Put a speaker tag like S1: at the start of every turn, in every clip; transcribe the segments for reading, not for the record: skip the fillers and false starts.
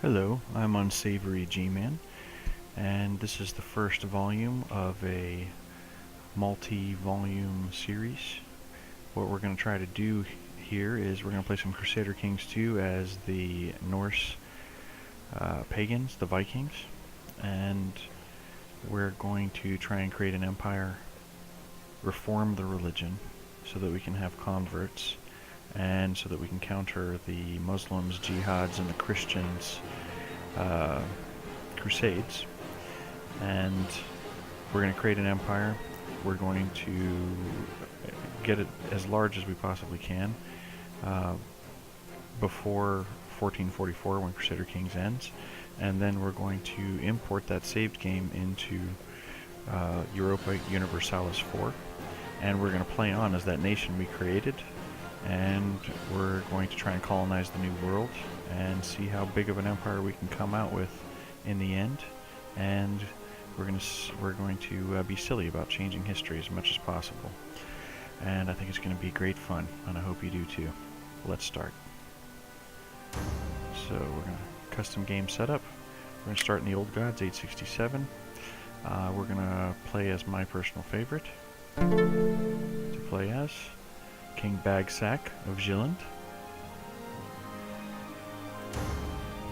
S1: Hello, I'm Unsavory G-Man, and this is the first volume of a multi-volume series. What we're going to try to do here is we're going to play some Crusader Kings 2 as the Norse pagans, the Vikings, and we're going to try and create an empire, reform the religion so that we can have converts, and so that we can counter the Muslims, jihads, and the Christians crusades. And we're going to create an empire. We're going to get it as large as we possibly can before 1444 when Crusader Kings ends, and then we're going to import that saved game into Europa Universalis 4, and we're going to play on as that nation we created, and we're going to try and colonize the new world and see how big of an empire we can come out with in the end. And we're going to be silly about changing history as much as possible, and I think it's going to be great fun, and I hope you do too. Let's start. So we're going to custom game setup. We're going to start in the Old Gods, 867. We're going to play as my personal favorite to play as King Bagsack of Jylland.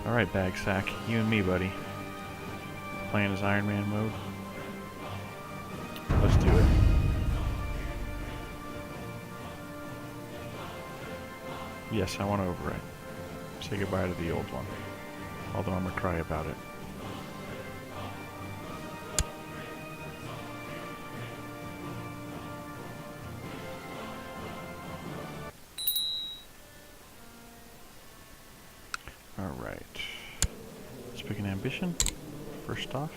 S1: Alright, Bagsack, you and me, buddy. Playing as Iron Man mode. Let's do it. Yes, I want to overwrite. Say goodbye to the old one. Although I'm going to cry about it. Alright. Let's pick an ambition. First off.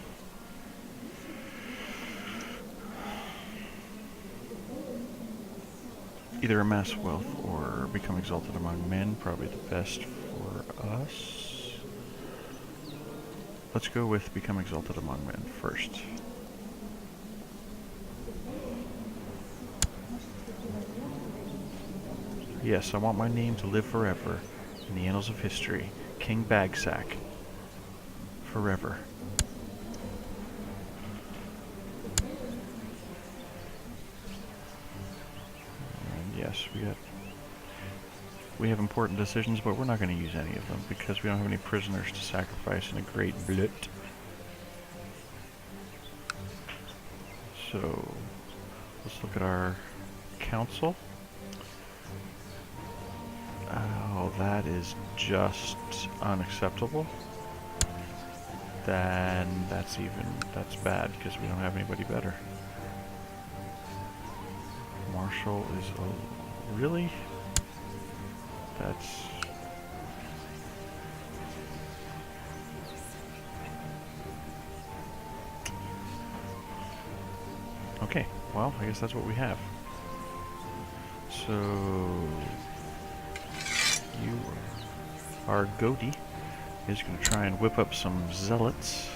S1: Either amass wealth or become exalted among men. Probably the best for us. Let's go with become exalted among men first. Yes, I want my name to live forever in the annals of history. King Bagsack. Forever. And yes, we have important decisions, but we're not going to use any of them because we don't have any prisoners to sacrifice in a great blut. So let's look at our council. Oh, that is just unacceptable. Then that's bad because we don't have anybody better. Marshall is really? That's okay. Well, I guess that's what we have. So our goatee is going to try and whip up some zealots,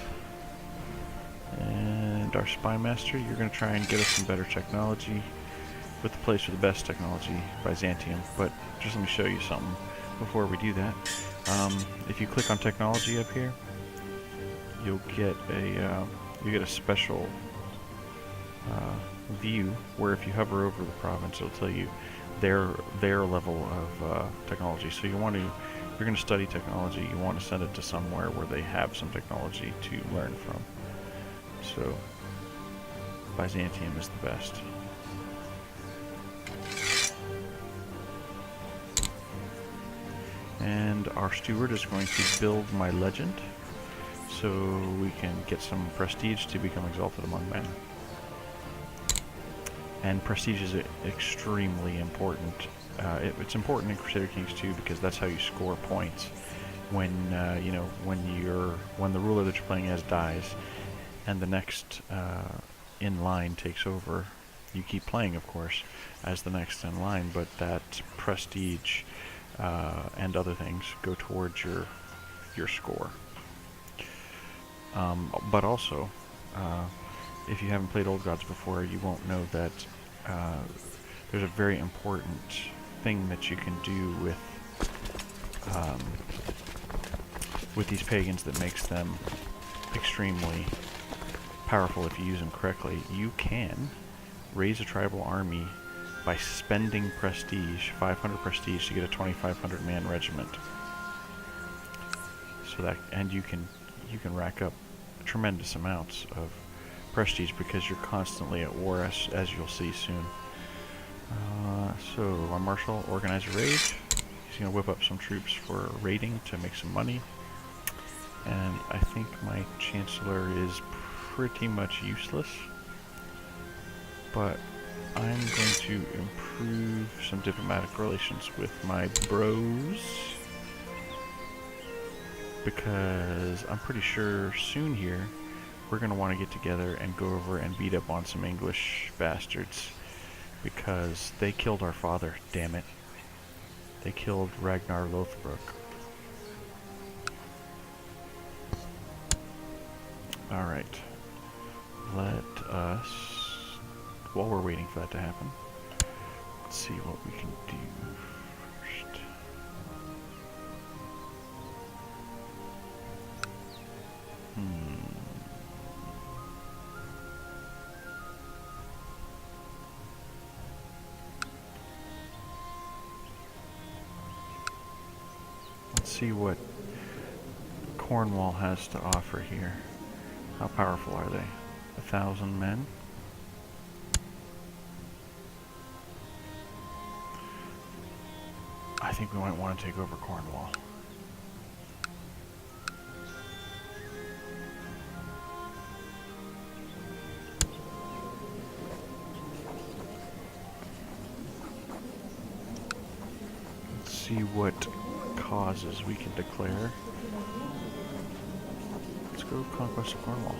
S1: and our spy master, you're going to try and get us some better technology with the place with the best technology, Byzantium. But just let me show you something before we do that. If you click on technology up here, you'll get a special view where if you hover over the province, it'll tell you their level of technology. So you're going to study technology, you want to send it to somewhere where they have some technology to learn from. So Byzantium is the best. And our steward is going to build my legend so we can get some prestige to become exalted among men. And prestige is extremely important. It's important in Crusader Kings 2 because that's how you score points when when the ruler that you're playing as dies, and the next in line takes over. You keep playing, of course, as the next in line, but that prestige and other things go towards your score. But also, if you haven't played Old Gods before, you won't know that there's a very important thing that you can do with with these pagans that makes them extremely powerful if you use them correctly. You can raise a tribal army by spending prestige, 500 prestige, to get a 2,500 man regiment. So that, and you can rack up tremendous amounts of prestige because you're constantly at war, as you'll see soon. So our marshal organize a raid. He's going to whip up some troops for raiding to make some money. And I think my chancellor is pretty much useless. But I'm going to improve some diplomatic relations with my bros. Because I'm pretty sure soon here we're going to want to get together and go over and beat up on some English bastards. Because they killed our father, damn it. They killed Ragnar Lothbrok. Alright. Let us, while we're waiting for that to happen, let's see what we can do first. Let's see what Cornwall has to offer here. How powerful are they? 1,000 men? I think we might want to take over Cornwall. Let's see what causes we can declare. Let's go conquest of Cornwall.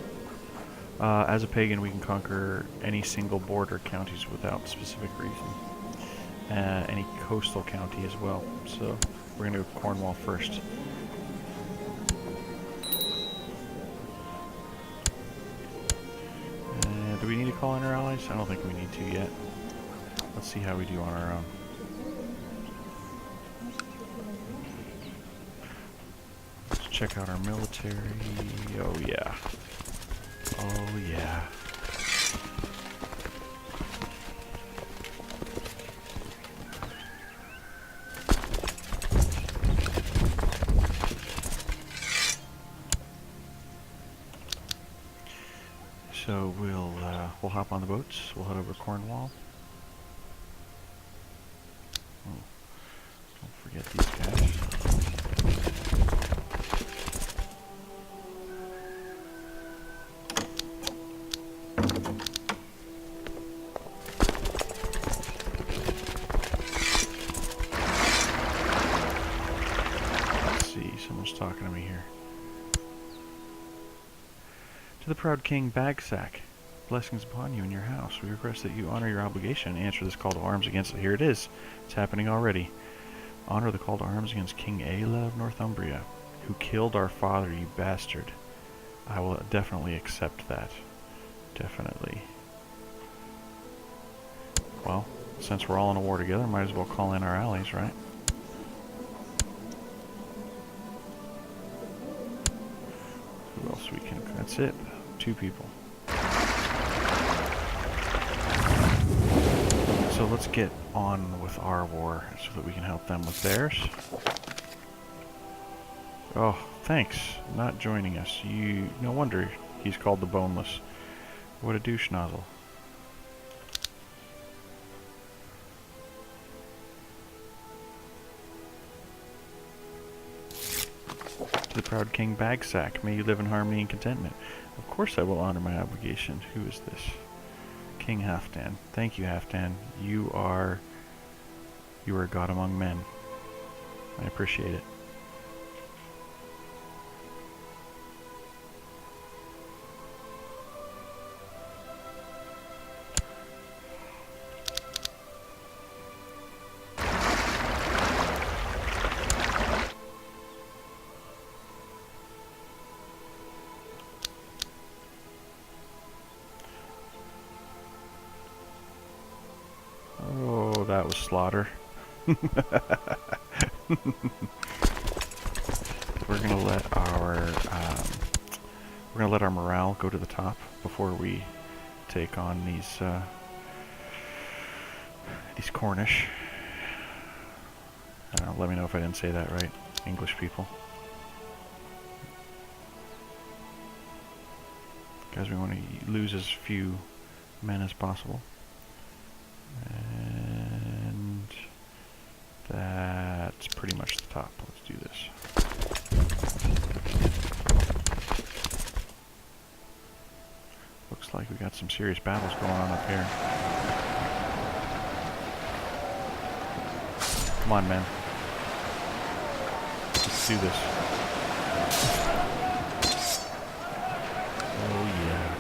S1: As a pagan, we can conquer any single border counties without specific reason. Any coastal county as well. So we're going to go Cornwall first. Do we need to call in our allies? I don't think we need to yet. Let's see how we do on our own. Let's check out our military. Oh yeah. Oh yeah. So we'll hop on the boats. We'll head over to Cornwall. Oh, don't forget these guys. Let's see, someone's talking to me here. To the proud King Bagsack, blessings upon you and your house. We request that you honor your obligation and answer this call to arms against... Here it is. It's happening already. Honor the call to arms against King Aela of Northumbria, who killed our father, you bastard. I will definitely accept that. Definitely. Well, since we're all in a war together, might as well call in our allies, right? Who else we can... That's it. 2 people. So let's get on with our war so that we can help them with theirs. Oh, thanks. Not joining us. No wonder he's called the Boneless. What a douche nozzle. To the proud King Bagsack, may you live in harmony and contentment. Of course I will honor my obligation. Who is this? King Halfdan. Thank you, Halfdan. You are a god among men. I appreciate it. That was slaughter. we're gonna let our morale go to the top before we take on these Cornish. I don't know, let me know if I didn't say that right, English people. Guys, we want to lose as few men as possible. And that's pretty much the top. Let's do this. Looks like we got some serious battles going on up here. Come on, men. Let's do this. Oh yeah.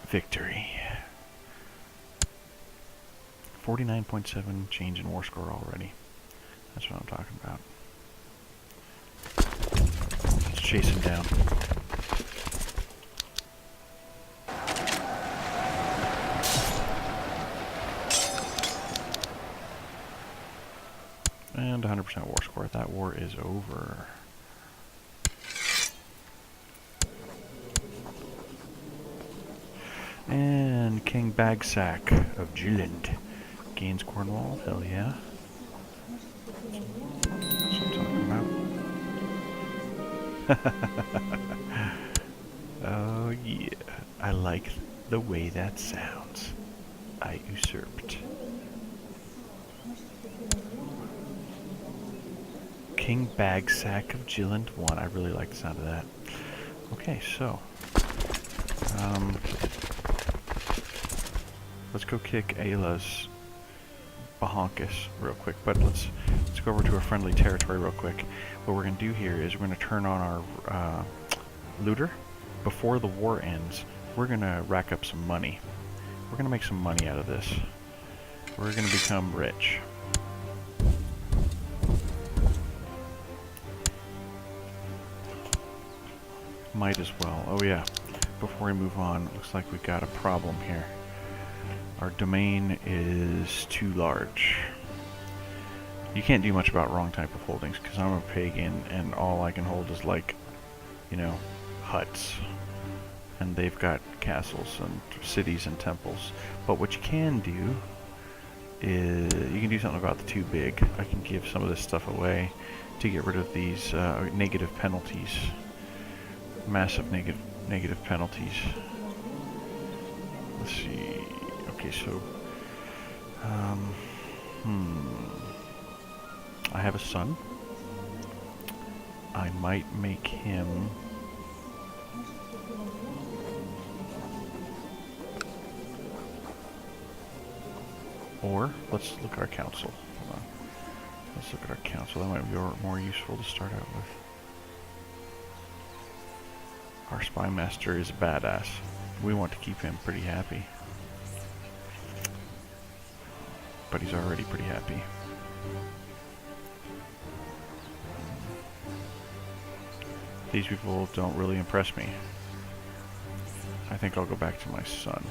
S1: Victory. 49.7 change in war score already. That's what I'm talking about. Let's chase him down. And 100% war score. That war is over. And King Bagsack of Jylland gains Cornwall. Hell yeah. That's what I'm talking about. Oh yeah. I like the way that sounds. I usurped. King Bagsack of Jylland won. I really like the sound of that. Okay, so let's go kick Ayla's Bahonkus real quick, but let's go over to a friendly territory real quick. What we're going to do here is we're going to turn on our looter. Before the war ends, we're going to rack up some money. We're going to make some money out of this. We're going to become rich. Might as well. Oh yeah, before we move on, looks like we got a problem here. Our domain is too large. You can't do much about wrong type of holdings because I'm a pagan and all I can hold is like, you know, huts. And they've got castles and cities and temples. But what you can do is you can do something about the too big. I can give some of this stuff away to get rid of these negative penalties. Massive negative penalties. Let's see. Okay, so I have a son. I might make him or let's look at our council. Hold on. Let's look at our council. That might be more useful to start out with. Our spy master is a badass. We want to keep him pretty happy. But he's already pretty happy. These people don't really impress me. I think I'll go back to my son.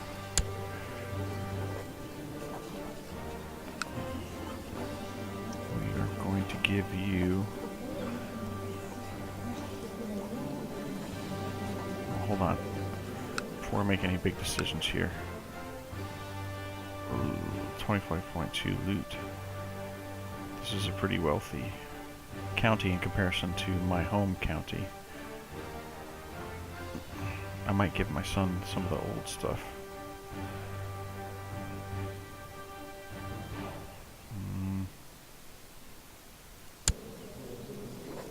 S1: We are going to give you... Hold on. Before I make any big decisions here. Ooh, 25.2 loot. This is a pretty wealthy county in comparison to my home county. I might give my son some of the old stuff.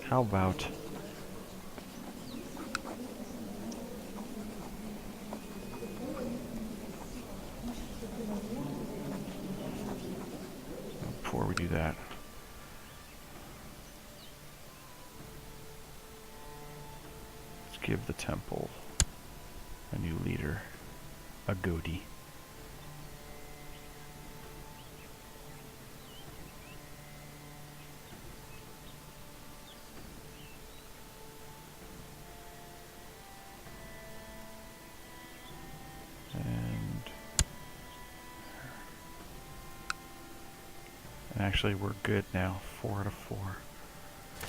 S1: How about... Before we do that, let's give the temple a new leader, a Godi. And actually we're good now, 4 out of 4.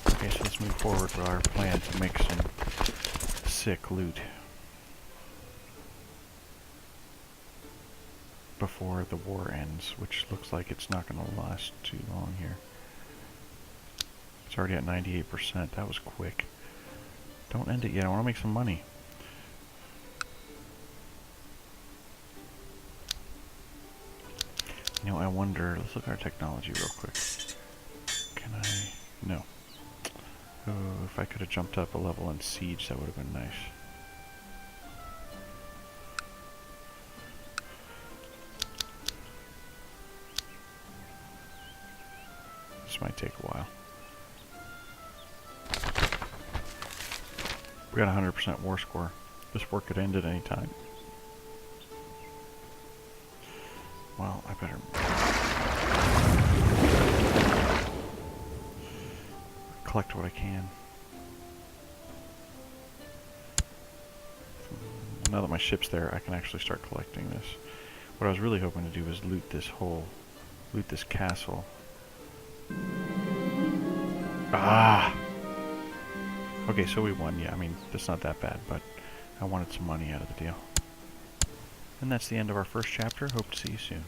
S1: Okay, so let's move forward with our plan to make some sick loot before the war ends, which looks like it's not going to last too long here. It's already at 98%. That was quick. Don't end it yet. I want to make some money. You know, I wonder... Let's look at our technology real quick. Can I... No. Oh, if I could have jumped up a level in Siege, that would have been nice. This might take a while. We got 100% war score. This war could end at any time. Well, I better... collect what I can. Now that my ship's there, I can actually start collecting this. What I was really hoping to do was loot this castle. Ah! Okay, so we won. Yeah, I mean, that's not that bad, but I wanted some money out of the deal. And that's the end of our first chapter. Hope to see you soon.